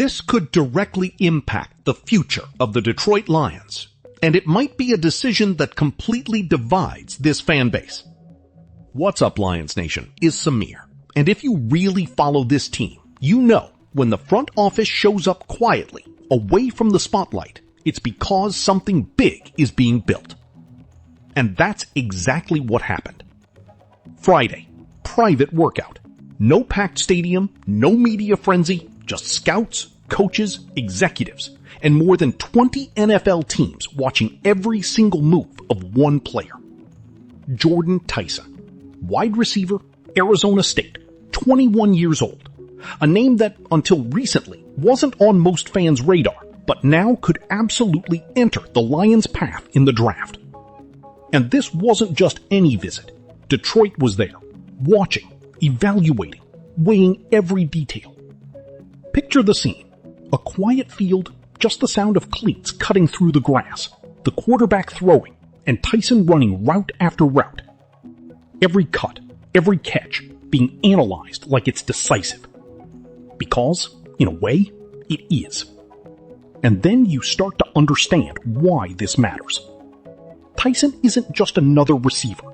This could directly impact the future of the Detroit Lions, and it might be a decision that completely divides this fan base. What's up, Lions Nation? Is Samir. And if you really follow this team, you know when the front office shows up quietly, away from the spotlight, it's because something big is being built. And that's exactly what happened. Friday, private workout. No packed stadium, no media frenzy, just scouts, coaches, executives, and more than 20 NFL teams watching every single move of one player. Jordyn Tyson, wide receiver, Arizona State, 21 years old. A name that, until recently, wasn't on most fans' radar, but now could absolutely enter the Lions' path in the draft. And this wasn't just any visit. Detroit was there, watching, evaluating, weighing every detail. Picture the scene. A quiet field, just the sound of cleats cutting through the grass, the quarterback throwing, and Tyson running route after route. Every cut, every catch, being analyzed like it's decisive. Because, in a way, it is. And then you start to understand why this matters. Tyson isn't just another receiver.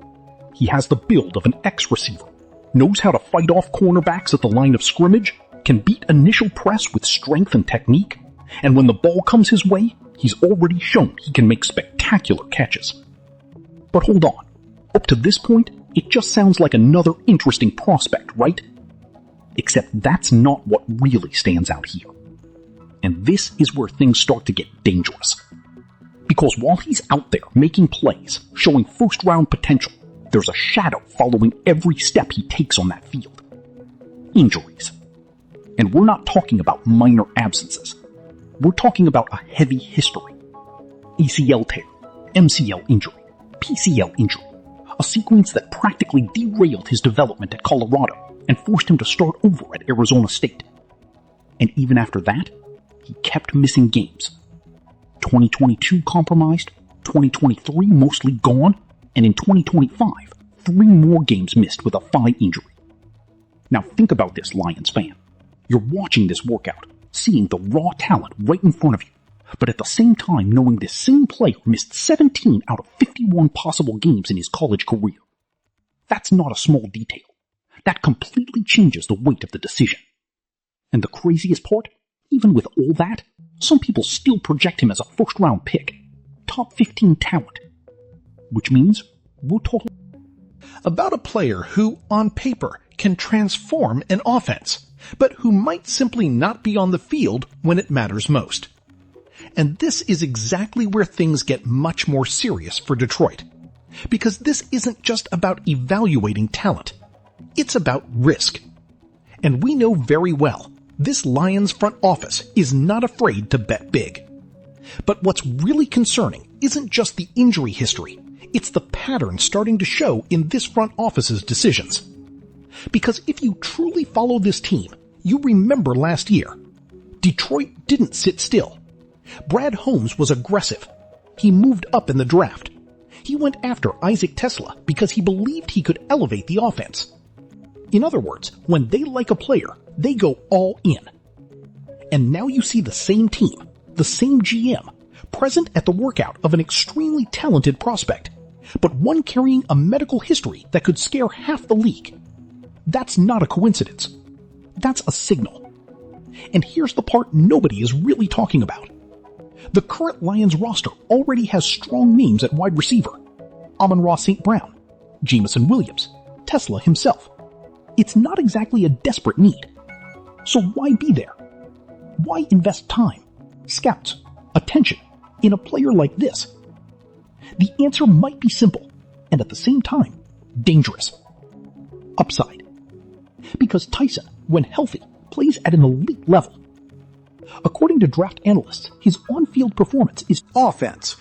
He has the build of an ex-receiver, knows how to fight off cornerbacks at the line of scrimmage, can beat initial press with strength and technique, and when the ball comes his way, he's already shown he can make spectacular catches. But hold on. Up to this point, it just sounds like another interesting prospect, right? Except that's not what really stands out here. And this is where things start to get dangerous. Because while he's out there making plays, showing first-round potential, there's a shadow following every step he takes on that field. Injuries. And we're not talking about minor absences. We're talking about a heavy history. ACL tear, MCL injury, PCL injury. A sequence that practically derailed his development at Colorado and forced him to start over at Arizona State. And even after that, he kept missing games. 2022 compromised, 2023 mostly gone, and in 2025, 3 more games missed with a thigh injury. Now think about this, Lions fan. You're watching this workout, seeing the raw talent right in front of you, but at the same time knowing this same player missed 17 out of 51 possible games in his college career. That's not a small detail. That completely changes the weight of the decision. And the craziest part, even with all that, some people still project him as a first-round pick, top 15 talent. Which means we're talking about a player who, on paper, can transform an offense, but who might simply not be on the field when it matters most. And this is exactly where things get much more serious for Detroit. Because this isn't just about evaluating talent. It's about risk. And we know very well, this Lions front office is not afraid to bet big. But what's really concerning isn't just the injury history, it's the pattern starting to show in this front office's decisions. Because if you truly follow this team, you remember last year. Detroit didn't sit still. Brad Holmes was aggressive. He moved up in the draft. He went after Isaac Tesla because he believed he could elevate the offense. In other words, when they like a player, they go all in. And now you see the same team, the same GM, present at the workout of an extremely talented prospect, but one carrying a medical history that could scare half the league. That's not a coincidence. That's a signal. And here's the part nobody is really talking about. The current Lions roster already has strong names at wide receiver. Amon-Ra St. Brown, Jameson Williams, Tesla himself. It's not exactly a desperate need. So why be there? Why invest time, scouts, attention in a player like this? The answer might be simple, and at the same time, dangerous. Upside. Because Tyson, when healthy, plays at an elite level. According to draft analysts, his on-field performance is offense.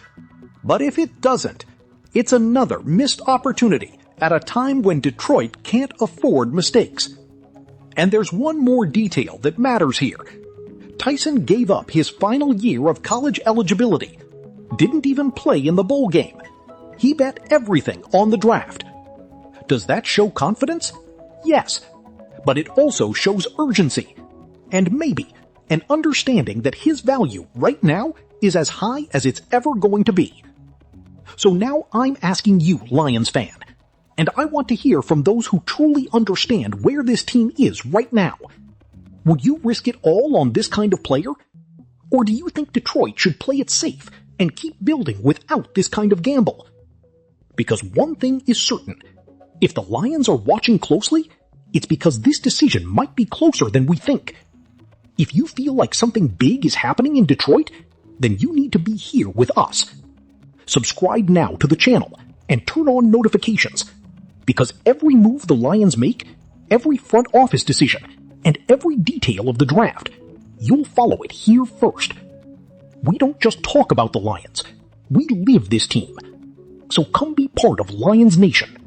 But if it doesn't, it's another missed opportunity at a time when Detroit can't afford mistakes. And there's one more detail that matters here. Tyson gave up his final year of college eligibility. Didn't even play in the bowl game. He bet everything on the draft. Does that show confidence? Yes. But it also shows urgency. And maybe and understanding that his value right now is as high as it's ever going to be. So now I'm asking you, Lions fan, and I want to hear from those who truly understand where this team is right now. Would you risk it all on this kind of player? Or do you think Detroit should play it safe and keep building without this kind of gamble? Because one thing is certain. If the Lions are watching closely, it's because this decision might be closer than we think. If you feel like something big is happening in Detroit, then you need to be here with us. Subscribe now to the channel and turn on notifications, because every move the Lions make, every front office decision, and every detail of the draft, you'll follow it here first. We don't just talk about the Lions, we live this team. So come be part of Lions Nation